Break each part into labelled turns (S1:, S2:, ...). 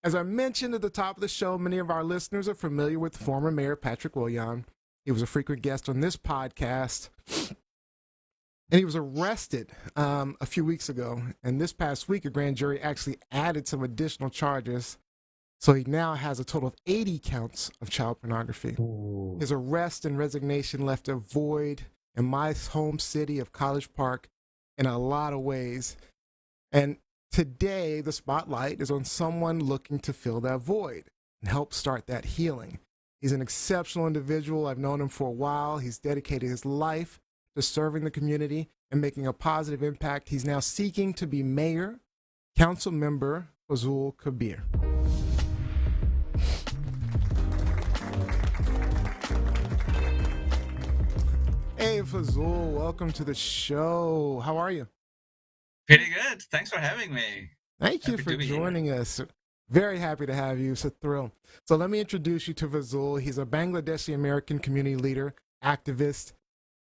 S1: As I mentioned at the top of the show, many of our listeners are familiar with former Mayor Patrick Willian. He was a frequent guest on this podcast, and he was arrested a few weeks ago. And this past week, a grand jury actually added some additional charges. So he now has a total of 80 counts of child pornography.
S2: Ooh.
S1: His arrest and resignation left a void in my home city of College Park in a lot of ways. And today, the spotlight is on someone looking to fill that void and help start that healing. He's an exceptional individual. I've known him for a while. He's dedicated his life to serving the community and making a positive impact. He's now seeking to be mayor, Councilmember Fazlul Kabir. Hey, Fazlul, welcome to the show. How are you?
S3: Pretty good. Thanks for having me.
S1: Thank you
S3: Happy
S1: for
S3: to be here.
S1: joining us. Very happy to have you. It's a thrill. So let me introduce you to Fazlul. He's a Bangladeshi American community leader, activist,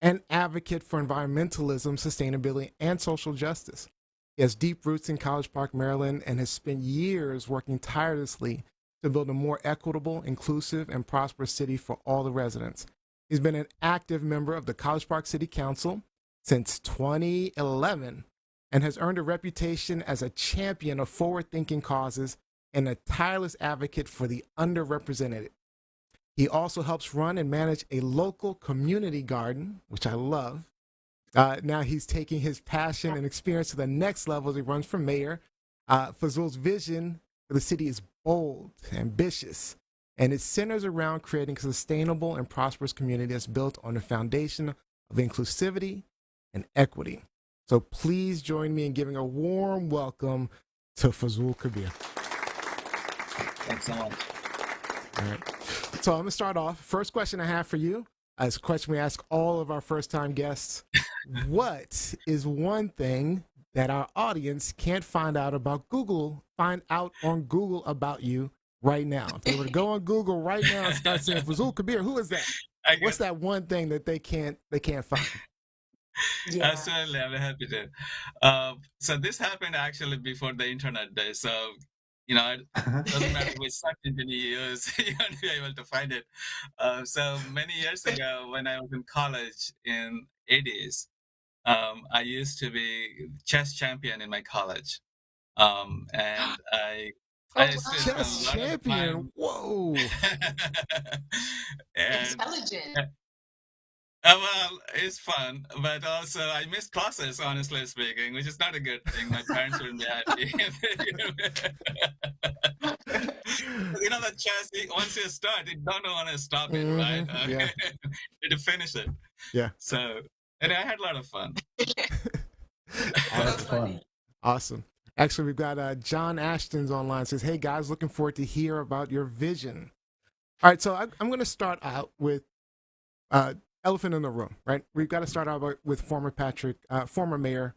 S1: and advocate for environmentalism, sustainability, and social justice. He has deep roots in College Park, Maryland, and has spent years working tirelessly to build a more equitable, inclusive, and prosperous city for all the residents. He's been an active member of the College Park City Council since 2011 and has earned a reputation as a champion of forward-thinking causes and a tireless advocate for the underrepresented. He also helps run and manage a local community garden, which I love. Now he's taking his passion and experience to the next level as he runs for mayor. Fazlul's vision for the city is bold, ambitious, and it centers around creating a sustainable and prosperous community that's built on a foundation of inclusivity and equity. So please join me in giving a warm welcome to Fazlul Kabir.
S3: Thanks so much.
S1: All right. So I'm going to start off. First question I have for you is a question we ask all of our first-time guests. What is one thing that our audience can't find out on Google about you right now? If they were to go on Google right now and start saying Fazlul Kabir, who is that? What's that one thing that they can't find?
S4: Yeah.
S3: Absolutely, I'm happy to. So this happened actually before the internet days. So, it doesn't matter which search engine you use, you won't be able to find it. So many years ago, when I was in college in 80s, I used to be chess champion in my college. And I still spend
S1: Chess
S3: a lot of
S1: champion.
S3: time.
S1: Whoa.
S3: And
S4: Intelligent.
S3: well, it's fun, but also I missed classes, honestly speaking, which is not a good thing. My parents wouldn't be happy. The chess, once you start, you don't want to stop it, right?
S1: Yeah.
S3: To finish it.
S1: Yeah.
S3: So, and I had a lot of fun.
S2: That's fun.
S1: Awesome. Actually, we've got John Ashton's online. Says, "Hey guys, looking forward to hear about your vision." All right, so I'm going to start out with elephant in the room, right? We've got to start out with former Mayor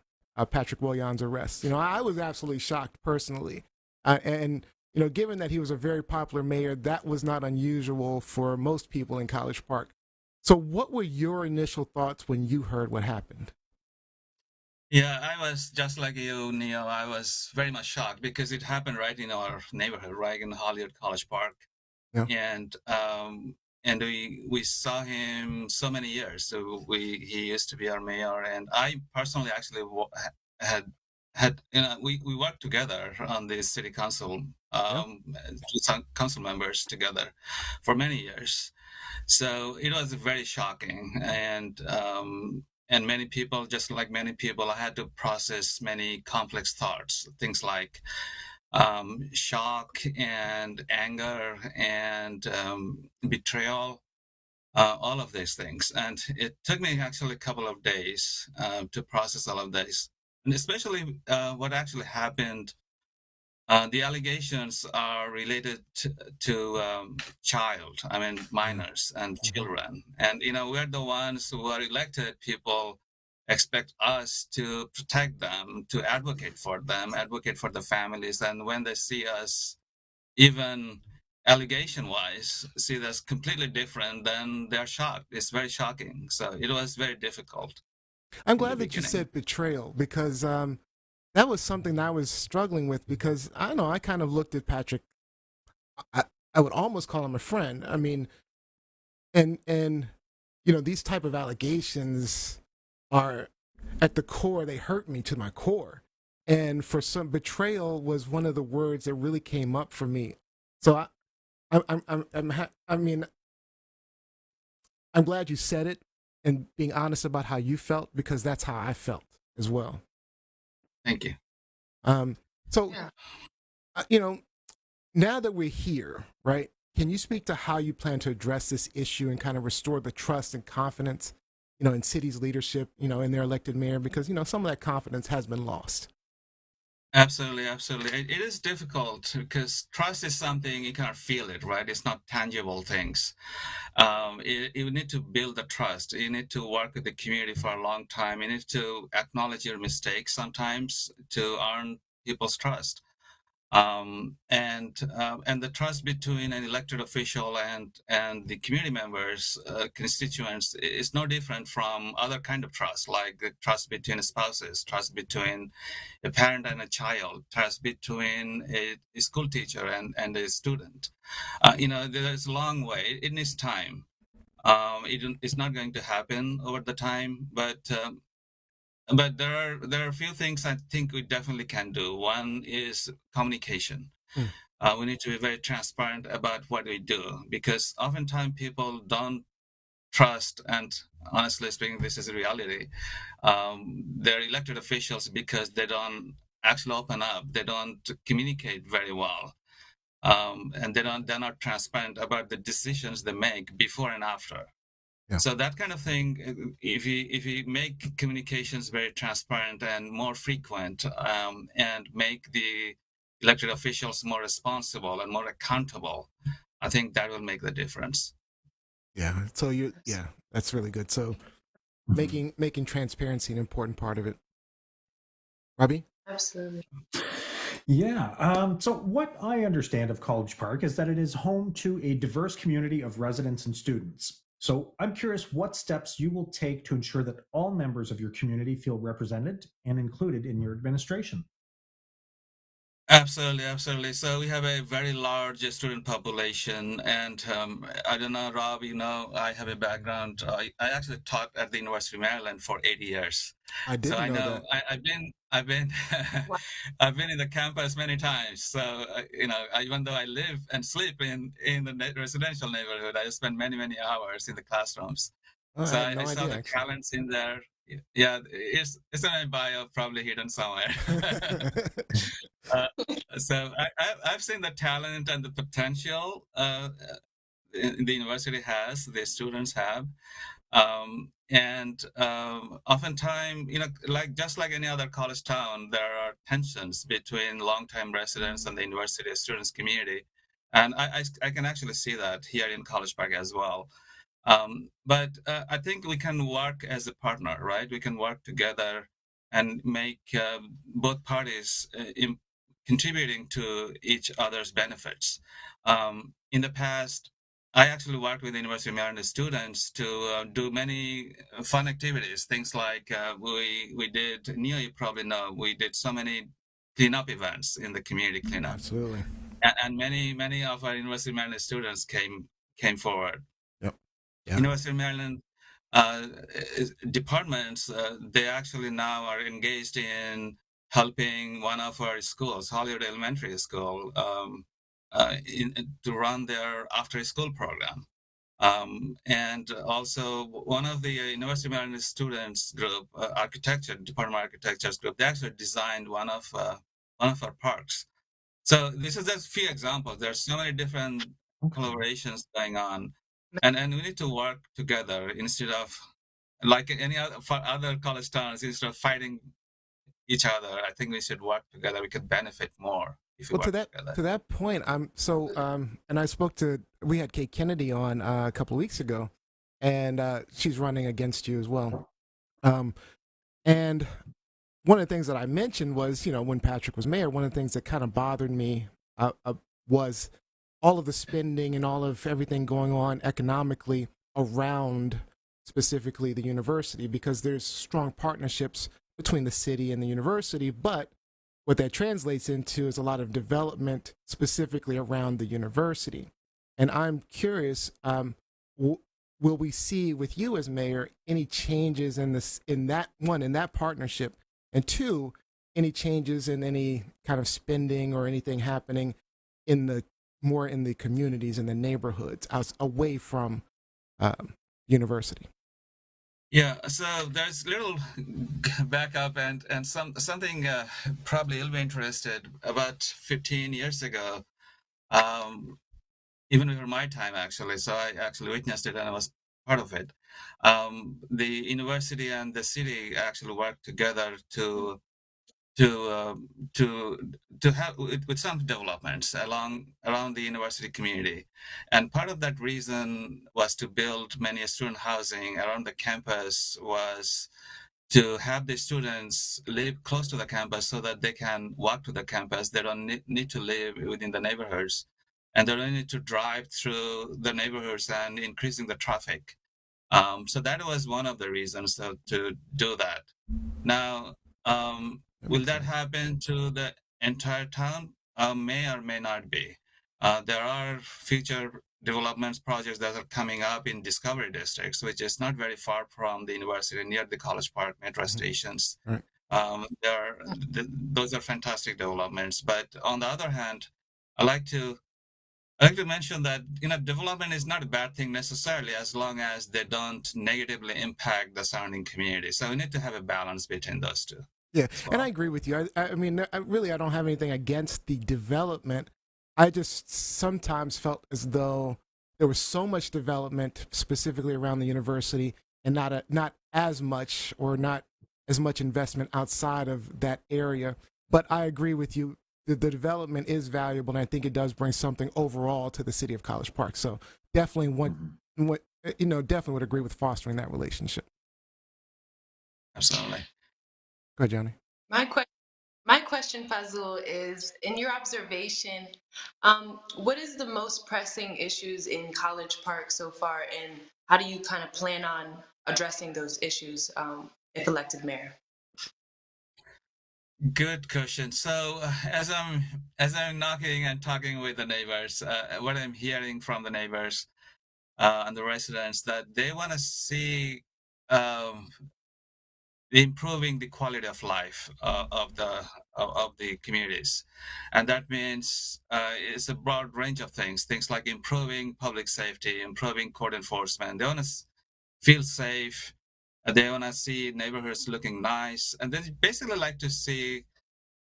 S1: Patrick Willian's arrest. I was absolutely shocked personally, and given that he was a very popular mayor, that was not unusual for most people in College Park. So, what were your initial thoughts when you heard what happened?
S3: Yeah, I was just like you, Neo. I was very much shocked because it happened right in our neighborhood, right in Hollywood College Park.
S1: Yeah.
S3: And we saw him so many years. So he used to be our mayor, and I personally actually had we worked together on the city council, some council members together for many years. So it was very shocking, and many people, just like many people, I had to process many complex thoughts, things like shock and anger and betrayal, all of these things. And it took me actually a couple of days to process all of this. And especially what actually happened, the allegations are related to minors and children. And, we're the ones who are elected. People expect us to protect them, to advocate for them, advocate for the families. And when they see us, even allegation-wise, see us completely different, then they're shocked. It's very shocking. So it was very difficult.
S1: I'm glad that you said betrayal, because that was something that I was struggling with, because I don't know, I kind of looked at Patrick I would almost call him a friend. I mean, and these type of allegations are at the core, they hurt me to my core. And for some, betrayal was one of the words that really came up for me. So I mean, I'm glad you said it and being honest about how you felt, because that's how I felt as well.
S3: Thank you.
S1: So, you know, now that we're here, right? Can you speak to how you plan to address this issue and kind of restore the trust and confidence, in city's leadership, in their elected mayor? Because, some of that confidence has been lost.
S3: Absolutely, absolutely. It is difficult because trust is something you cannot feel it, right? It's not tangible things. You need to build the trust. You need to work with the community for a long time. You need to acknowledge your mistakes sometimes to earn people's trust. And the trust between an elected official and the community members, constituents, is no different from other kind of trust, like the trust between spouses, trust between a parent and a child, trust between a school teacher and a student. There's a long way. It needs time. It's not going to happen over the time, but there are a few things I think we definitely can do. One is communication. We need to be very transparent about what we do, because oftentimes people don't trust, and honestly speaking, this is a reality. They're elected officials because they don't actually open up. They don't communicate very well, and they're not transparent about the decisions they make before and after.
S1: Yeah.
S3: So that kind of thing, if you make communications very transparent and more frequent, and make the elected officials more responsible and more accountable, I think that will make the difference.
S1: Yeah. So that's really good. So making transparency an important part of it. Robbie?
S2: Absolutely.
S4: Yeah. So what I understand of College Park is that it is home to a diverse community of residents and students. So I'm curious what steps you will take to ensure that all members of your community feel represented and included in your administration.
S3: Absolutely, absolutely. So we have a very large student population, and I don't know, Rob, I have a background. I actually taught at the University of Maryland for 8 years.
S1: I didn't
S3: so I
S1: know that.
S3: I've been I've been in the campus many times. So even though I live and sleep in the residential neighborhood, I spend many hours in the classrooms.
S1: Oh,
S3: So
S1: I had no
S3: I saw
S1: idea,
S3: the
S1: actually.
S3: talents in there. Yeah, it's in my bio, probably hidden somewhere. So I've seen the talent and the potential the university has, the students have, and oftentimes, just like any other college town, there are tensions between long-time residents and the university students community, and I can actually see that here in College Park as well. But I think we can work as a partner, right? We can work together and make both parties contributing to each other's benefits. In the past, I actually worked with the University of Maryland students to do many fun activities, things like we did, you probably know, we did so many cleanup events in the community cleanup.
S1: Absolutely.
S3: And many of our University of Maryland students came forward.
S1: Yep. Yeah.
S3: University of Maryland departments, they actually now are engaged in helping one of our schools, Hollywood Elementary School, to run their after-school program. And also one of the University of Maryland students group, Department of Architecture's group, they actually designed one of our parks. So this is just a few examples. There's so many different collaborations going on, and we need to work together instead of, like any other college towns, instead of fighting each other. I think we should work together. We could benefit more if we work together.
S1: To that point, and we had Kate Kennedy on a couple of weeks ago, and she's running against you as well. And one of the things that I mentioned was, when Patrick was mayor, one of the things that kind of bothered me was all of the spending and all of everything going on economically around specifically the university, because there's strong partnerships between the city and the university. But what that translates into is a lot of development specifically around the university. And I'm curious, will we see with you as mayor any changes in this, in that partnership, and two, any changes in any kind of spending or anything happening in the more in the communities in the neighborhoods away from university?
S3: Yeah, so there's little backup and something probably you'll be interested. About 15 years ago, um, even before my time actually, so I actually witnessed it and I was part of it. The university and the city actually worked together to have with some developments around the university community, and part of that reason was to build many student housing around the campus, was to have the students live close to the campus so that they can walk to the campus. They don't need to live within the neighborhoods, and they don't need to drive through the neighborhoods and increasing the traffic. So that was one of the reasons to do that. Now, will that happen to the entire town? May or may not be. There are future developments projects that are coming up in Discovery Districts, which is not very far from the university, near the College Park metro stations.
S1: Right.
S3: Those are fantastic developments. But on the other hand, I like to mention that development is not a bad thing necessarily, as long as they don't negatively impact the surrounding community. So we need to have a balance between those two.
S1: Yeah,
S3: well.
S1: and I agree with you. I mean, I don't have anything against the development. I just sometimes felt as though there was so much development specifically around the university, and not as much investment outside of that area. But I agree with you. The development is valuable, and I think it does bring something overall to the city of College Park. So definitely definitely would agree with fostering that relationship.
S3: Absolutely.
S1: Go ahead, Johnny.
S2: My question, Fazlul, is, in your observation, what is the most pressing issues in College Park so far, and how do you kind of plan on addressing those issues if elected mayor?
S3: Good question. So as I'm knocking and talking with the neighbors, what I'm hearing from the neighbors and the residents, that they want to see improving the quality of life of the communities, and that means it's a broad range of things like improving public safety, improving code enforcement. They want to feel safe. They want to see neighborhoods looking nice, and they basically like to see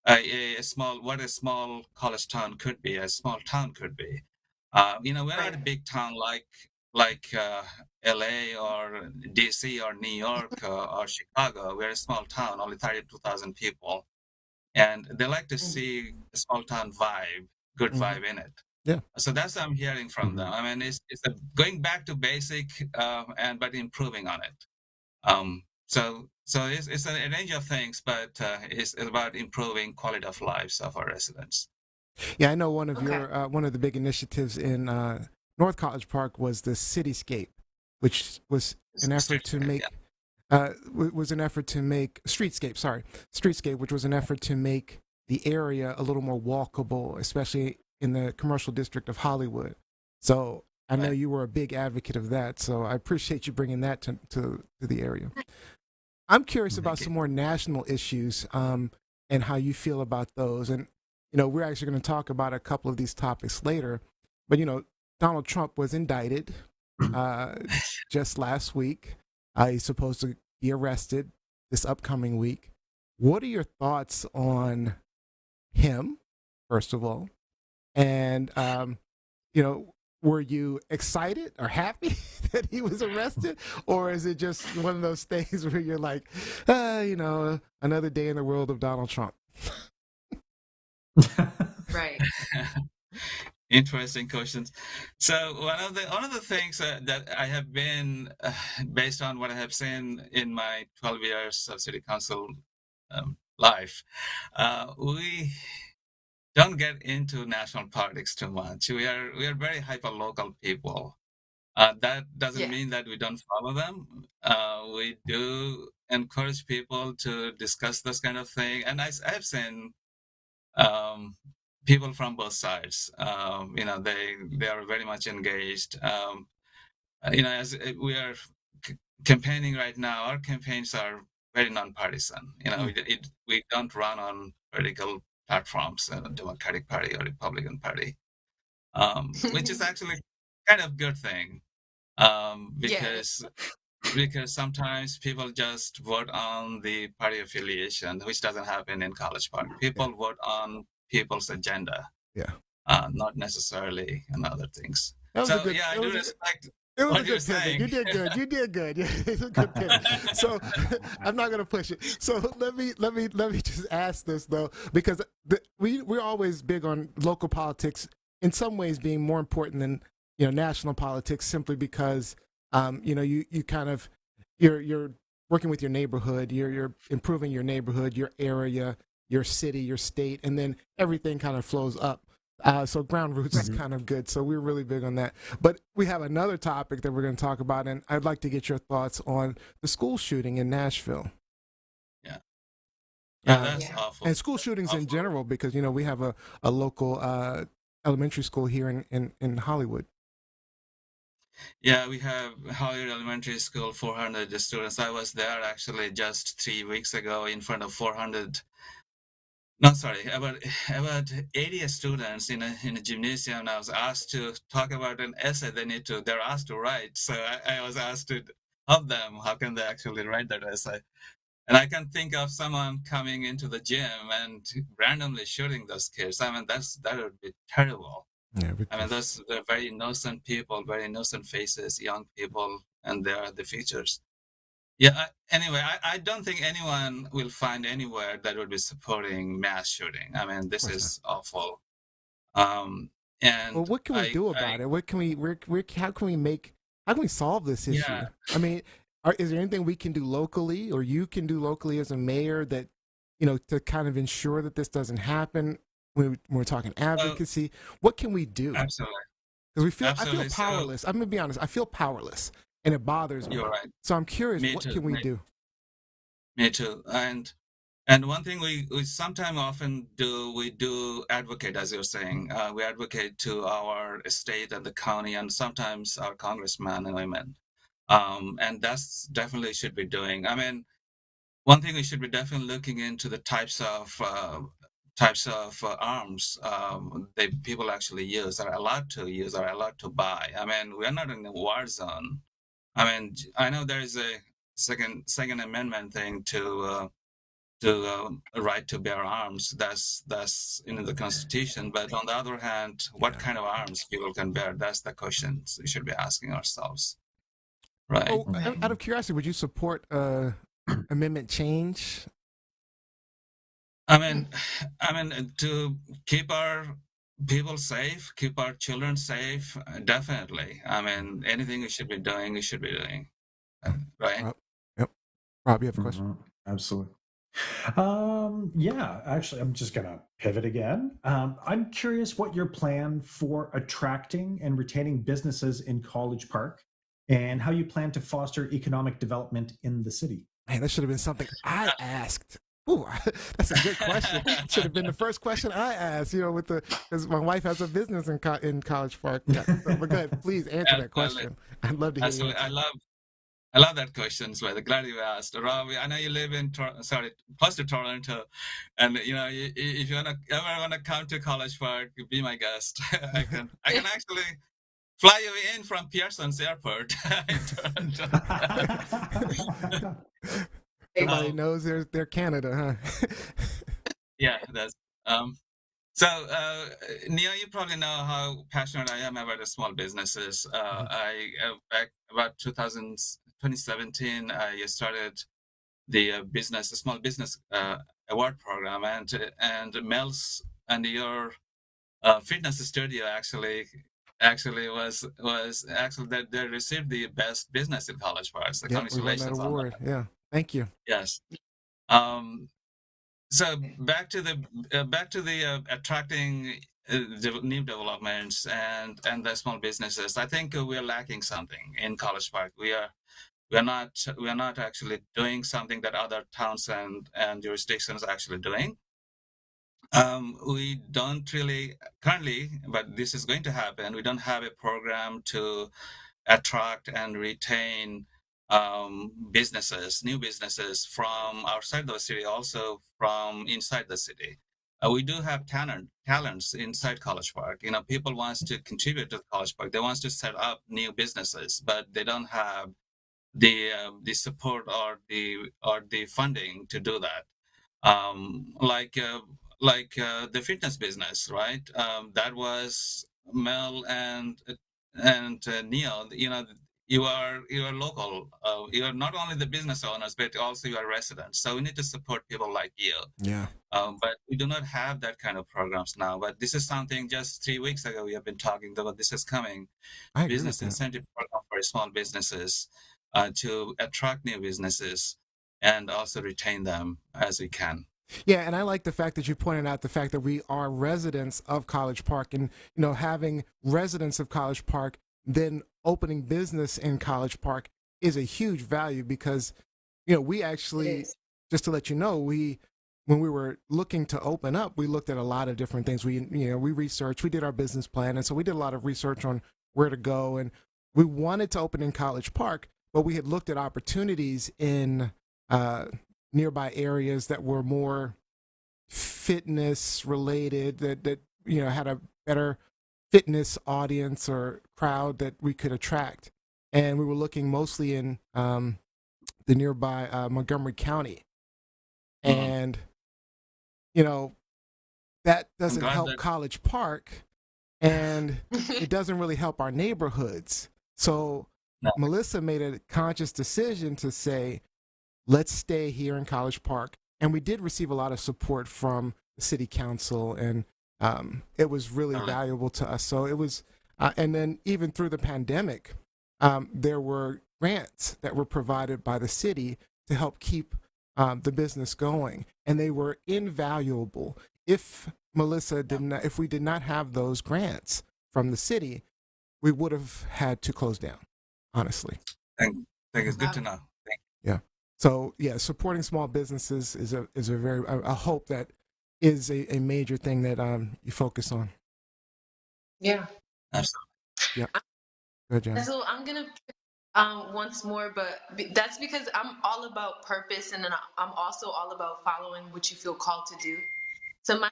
S3: a small college town could be, a small town could be. We're not a big town like LA or DC or New York or Chicago. We're a small town, only 32,000 people, and they like to see a small town vibe, good vibe in it.
S1: Yeah.
S3: So that's what I'm hearing from them. I mean, it's going back to basic but improving on it. So it's a range of things, but it's about improving quality of lives of our residents.
S1: Yeah, I know one of one of the big initiatives in North College Park was the Cityscape, which was an effort to make Streetscape, which was an effort to make the area a little more walkable, especially in the commercial district of Hollywood. So I know you were a big advocate of that, so I appreciate you bringing that to the area. I'm curious about some more national issues and how you feel about those. And, we're actually going to talk about a couple of these topics later. But, Donald Trump was indicted just last week. He's supposed to be arrested this upcoming week. What are your thoughts on him, first of all? And, were you excited or happy that he was arrested? Or is it just one of those things where you're like, another day in the world of Donald Trump?
S2: Right.
S3: Interesting questions. So one of the things that I have been, based on what I have seen in my 12 years of city council life, we don't get into national politics too much. We are very hyper local people. That doesn't mean that we don't follow them. We do encourage people to discuss this kind of thing, and I have seen people from both sides. They are very much engaged. As we are campaigning right now, our campaigns are very non-partisan. We don't run on political platforms, Democratic Party or Republican Party, which is actually kind of good thing, because sometimes people just vote on the party affiliation, which doesn't happen in College Park. People vote on people's agenda, not necessarily on other things.
S1: That was
S3: So
S1: a good,
S3: I do respect
S1: it was
S3: what
S1: a
S3: you're
S1: good pivot.
S3: saying.
S1: You did good. You did good. Yeah, it's a good pivot. So I'm not gonna push it. So let me just ask this though, because we're always big on local politics in some ways being more important than national politics, simply because you kind of you're working with your neighborhood, you're improving your neighborhood, your area, your city, your state, and then everything kind of flows up. So ground roots is kind of good. So we're really big on that. But we have another topic that we're going to talk about, and I'd like to get your thoughts on the school shooting in Nashville.
S3: Yeah, that's awful.
S1: And school shootings in general, because we have a local elementary school here in Hollywood.
S3: Yeah, we have Hollywood Elementary School, 400 students. I was there actually just 3 weeks ago in front of 400. No, sorry, about 80 students in a gymnasium. I was asked to talk about an essay they're asked to write. So I was asked to help them. How can they actually write that essay? And I can think of someone coming into the gym and randomly shooting those kids. I mean, that would be terrible.
S1: Yeah,
S3: I mean, they're very innocent people, very innocent faces, young people, and they are the features. Yeah. Anyway, I don't think anyone will find anywhere that would be supporting mass shooting. I mean, this is awful. And
S1: well, what can we do about it? What can we? How can we solve this issue?
S3: Yeah.
S1: I mean, is there anything we can do locally, or you can do locally as a mayor, that to kind of ensure that this doesn't happen? When we're talking advocacy, what can we do?
S3: Absolutely.
S1: Because I feel powerless. I'm gonna be honest. I feel powerless, and it bothers me.
S3: You're right.
S1: So I'm curious, what can we do?
S3: Me too. And one thing we sometimes often do, we do advocate, as you're saying. We advocate to our state and the county, and sometimes our congressmen and women. And that's definitely should be doing. I mean, one thing we should be definitely looking into the types of arms that people actually use, are allowed to use, are allowed to buy. I mean, we're not in a war zone. I mean, I know there is a second amendment thing to right to bear arms. That's in the Constitution. But on the other hand, what kind of arms people can bear? That's the question we should be asking ourselves. Right.
S1: Oh, out of curiosity, would you support amendment change?
S3: I mean, to keep our people safe, keep our children safe, definitely. I mean, anything we should be doing, right?
S1: Yep. Rob, you have a question?
S4: Absolutely. Yeah, actually, I'm just gonna pivot again. I'm curious what your plan for attracting and retaining businesses in College Park, and how you plan to foster economic development in the city.
S1: Man, that should have been something I asked. Ooh, that's a good question. Should have been the first question I asked. Because my wife has a business in College Park. Yeah, so, but go ahead, please answer that question. I'd love to hear you.
S3: I love that question, Sweta. Glad you asked. Rob, I know you live in close to Toronto, and if you ever wanna come to College Park, be my guest. I can actually fly you in from Pearson's Airport in Toronto.
S1: Everybody knows they're Canada, huh?
S3: Yeah, that's so Nia, you probably know how passionate I am about the small businesses. Back about 2017, I started the small business award program, and Mel's and your fitness studio actually was that they received the best business in College Park. So congratulations on that.
S1: Yeah, thank you.
S3: Yes. So back to the attracting new developments and the small businesses. I think we are lacking something in College Park. We are not actually doing something that other towns and jurisdictions are actually doing. We don't really currently, but this is going to happen. We don't have a program to attract and retain businesses, new businesses from outside the city, also from inside the city. We do have talents inside College Park. You know, people wants to contribute to College Park. They wants to set up new businesses, but they don't have the support or the funding to do that. Like the fitness business, right? That was Mel and Neil. You know, you are local. You are not only the business owners, but also you are residents. So we need to support people like you.
S1: Yeah.
S3: But we do not have that kind of programs now. But this is something just 3 weeks ago we have been talking about. This is coming.
S1: I agree with
S3: Business
S1: that.
S3: incentive program for small businesses to attract new businesses and also retain them as we can.
S1: Yeah, and I like the fact that you pointed out the fact that we are residents of College Park, and having residents of College Park then opening business in College Park is a huge value because we
S2: It
S1: actually,
S2: is.
S1: just to let you know, when we were looking to open up, we looked at a lot of different things. We researched, we did our business plan, and so we did a lot of research on where to go, and we wanted to open in College Park, but we had looked at opportunities in nearby areas that were more fitness related, that had a better fitness audience or crowd that we could attract, and we were looking mostly in the nearby Montgomery County,
S3: Mhm.
S1: and that doesn't
S3: glad
S1: help
S3: that-
S1: College Park, and it doesn't really help our neighborhoods. So
S3: No.
S1: Melissa made a conscious decision to say, let's stay here in College Park. And we did receive a lot of support from the city council, and it was really
S3: Totally.
S1: valuable to us. So it was, and then even through the pandemic, there were grants that were provided by the city to help keep the business going, and they were invaluable. If if we did not have those grants from the city, we would have had to close down, honestly.
S3: Thank it's good
S2: Wow.
S3: to know.
S1: Yeah. So yeah, supporting small businesses is a very I hope that is a major thing that you focus on.
S2: Yeah.
S3: Absolutely.
S1: Good job.
S2: So I'm gonna once more, but that's because I'm all about purpose, and then I'm also all about following what you feel called to do. So my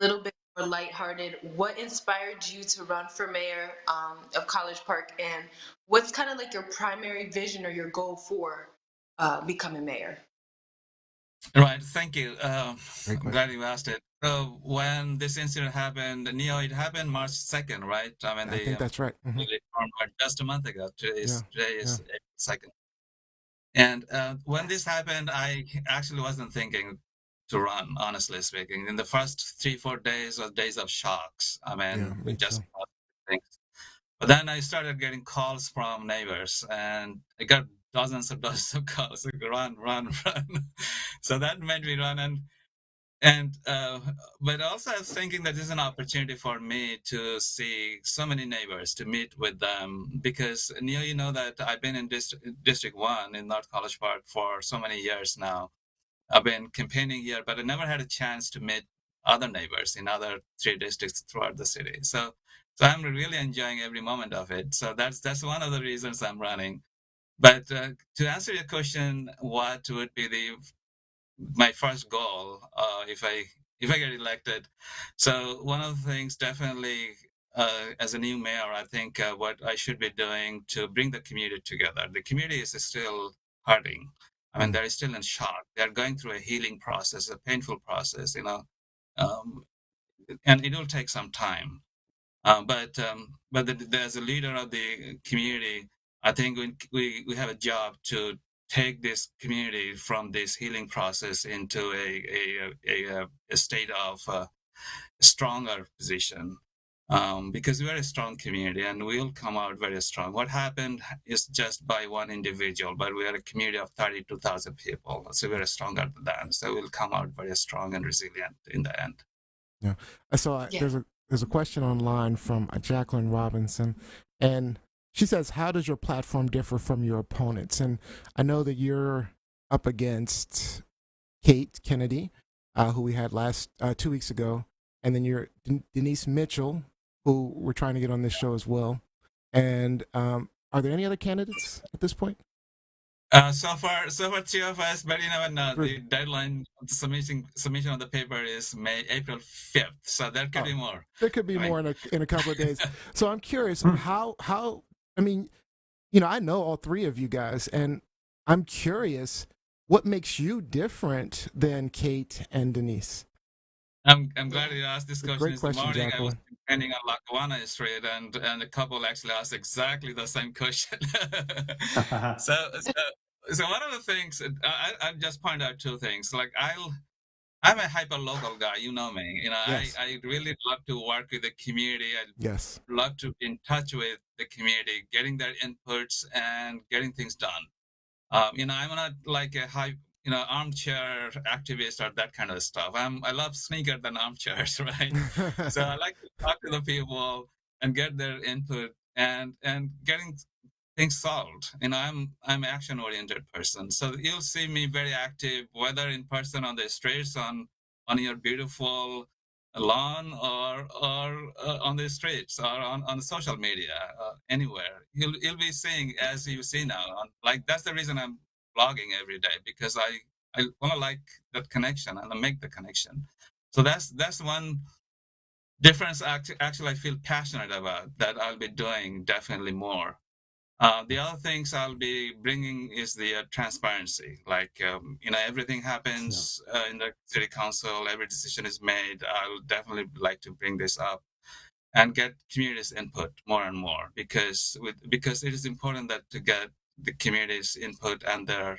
S2: little bit more lighthearted. What inspired you to run for mayor of College Park, and what's kind of like your primary vision or your goal for becoming mayor?
S3: Right. Thank you.
S1: Great question.
S3: Glad you asked it. So when this incident happened, Neo, it happened March 2nd, right? I mean,
S1: I think that's right. Mhm.
S3: they formed just a month ago. Today is April 2nd. And when this happened, I actually wasn't thinking to run, honestly speaking. In the first 3-4 days was days of shocks. I mean,
S1: Yeah,
S3: we
S1: me
S3: just
S1: too.
S3: things. But then I started getting calls from neighbors, and I got dozens of calls, like, run, run, run. So that made me run, and but also I was thinking that this is an opportunity for me to see so many neighbors, to meet with them, because you know that I've been in District 1 in North College Park for so many years now. I've been campaigning here, but I never had a chance to meet other neighbors in other 3 districts throughout the city. So I'm really enjoying every moment of it. So that's one of the reasons I'm running. But to answer your question, what would be my first goal if I get elected? So one of the things definitely as a new mayor, I think what I should be doing to bring the community together. The community is still hurting. I mean, they're still in shock. They're going through a healing process, a painful process, um, and it will take some time. But as a leader of the community, I think we have a job to take this community from this healing process into a state of stronger position. Because we are a strong community and we'll come out very strong. What happened is just by one individual, but we are a community of 32,000 people. So we're stronger than that. So we'll come out very strong and resilient in the end.
S1: Yeah. So
S2: Yeah.
S1: there's a question online from Jacqueline Robinson, and she says, "How does your platform differ from your opponents?" And I know that you're up against Kate Kennedy, who we had 2 weeks ago, and then you're Denise Mitchell, who we're trying to get on this show as well. And are there any other candidates at this point?
S3: So far, three of us, but you never know. The deadline of the submission of the paper is April 5th, so there could be more.
S1: There could be more in a couple of days. So I'm curious how I mean, I know all three of you guys, and I'm curious what makes you different than Kate and Denise.
S3: I'm glad you asked this question.
S1: Great question,
S3: morning,
S1: Jacqueline.
S3: I was standing on Lackawanna Street, and a couple actually asked exactly the same question. So one of the things I just point out two things. Like I'm a hyper local guy. You know me.
S1: Yes.
S3: I really love to work with the community.
S1: Yes.
S3: Love to be in touch with the community, getting their inputs and getting things done. I'm not like a armchair activist or that kind of stuff. I love sneakers than armchairs, right? So I like to talk to the people and get their input and getting things solved. I'm an action oriented person. So you'll see me very active, whether in person on the streets, on your beautiful lawn, or on the streets, or on social media, anywhere. You'll be seeing, as you see now. That's the reason I'm blogging every day, because I want to like that connection and make the connection. So that's one difference. Actually, I feel passionate about that. I'll be doing definitely more. The other things I'll be bringing is the transparency. Everything happens in the city council. Every decision is made. I'll definitely like to bring this up and get community's input more and more, because it is important that to get the community's input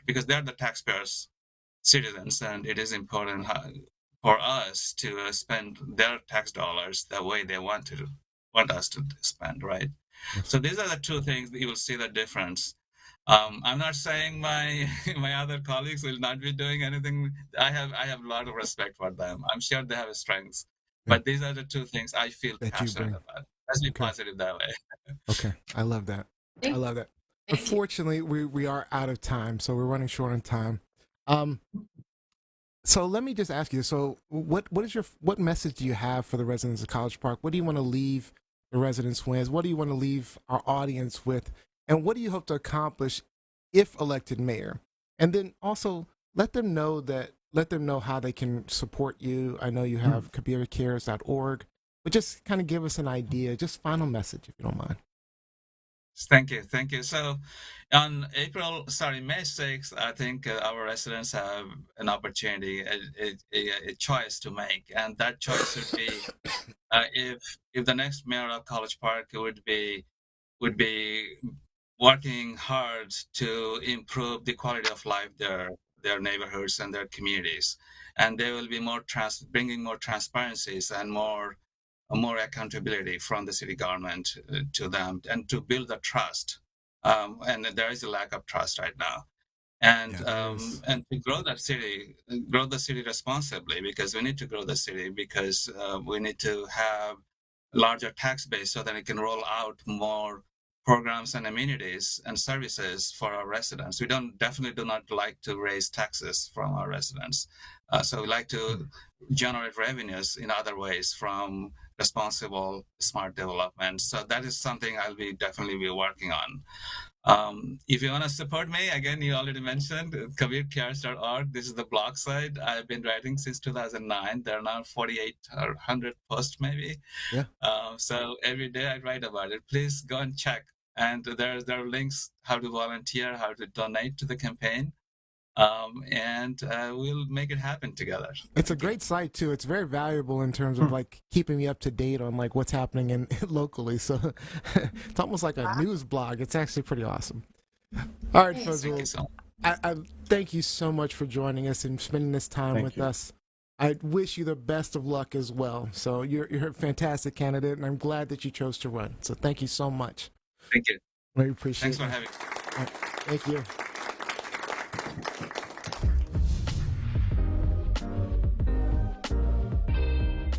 S3: because they're the taxpayers, citizens, and it is important for us to spend their tax dollars the way they want us to spend, right? So these are the two things that you will see the difference. I'm not saying my other colleagues will not be doing anything. I have a lot of respect for them. I'm sure they have strengths, but these are the two things I feel passionate about. Let's be positive that way.
S1: Okay, I love that. I love that. Unfortunately, we are out of time, so we're running short on time. So let me just ask you. So what message do you have for the residents of College Park? What do you want to leave the residents with? What do you want to leave our audience with? And what do you hope to accomplish if elected mayor? And then also let them know how they can support you. I know you have kabircares.org, but just kind of give us an idea, just final message, if you don't mind.
S3: Thank you. So on May 6th, I think our residents have an opportunity, a choice to make, and that choice would be if the next mayor of College Park would be working hard to improve the quality of life their neighborhoods and their communities, and they will be bringing more transparencies and more accountability from the city government to them, and to build the trust. And there is a lack of trust right now. And to grow the city responsibly, because we need to grow the city, because we need to have a larger tax base so that it can roll out more programs and amenities and services for our residents. We definitely do not like to raise taxes from our residents. So we like to generate revenues in other ways from responsible, smart development. So that is something I'll definitely be working on. If you want to support me, again, you already mentioned kabircares.org. This is the blog site. I've been writing since 2009. There are now 48 or 100 posts maybe.
S1: Yeah.
S3: So every day I write about it. Please go and check. And there are links how to volunteer, how to donate to the campaign. And we'll make it happen together.
S1: It's a great site too. It's very valuable in terms of keeping me up to date on what's happening locally. So it's almost like a news blog. It's actually pretty awesome. All right, Fazlul, I thank you so much for joining us and spending this time with us. I wish you the best of luck as well. So you're a fantastic candidate, and I'm glad that you chose to run. So thank you so much.
S3: Thank you.
S1: I appreciate it.
S3: Thanks for having me.
S1: Thank you.